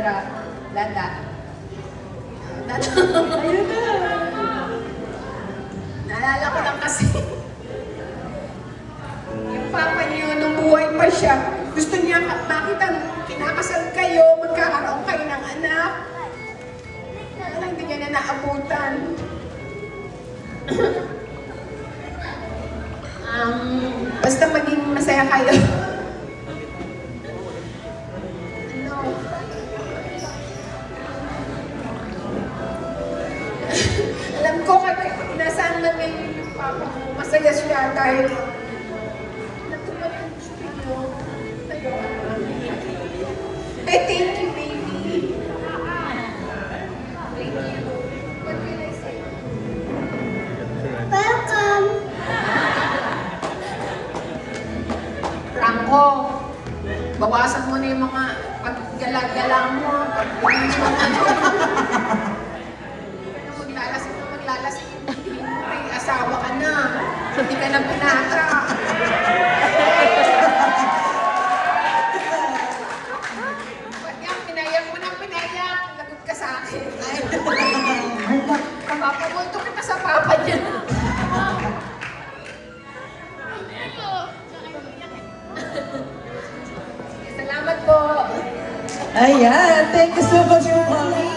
Lada. Ayun na. Naalala ko lang kasi, yung papa niyo, nung buhay pa siya, gusto niya makita, kinakasal kayo, magkakaroon kayo ng anak. Wala, hindi niya na naabutan. Basta maging masaya kayo. Ano? Alam ko, nasaan na ngayon yung papa mo, masaya siya dahil natupad ang gusto niyo. Eh, thank you, baby. Thank you. What can I say? Welcome. Franco, bawasan mo na yung mga paggala-gala mo, pag-uwi mo ano. Maglalasing, hindi mo may asawa ka na, hindi ka na pinata. Ba't yan, pinayang mo ng pinayang, lagot ka sa akin. Kapapamulto kita sa papa niya. Salamat po. Ayan, thank you so much, Mommy.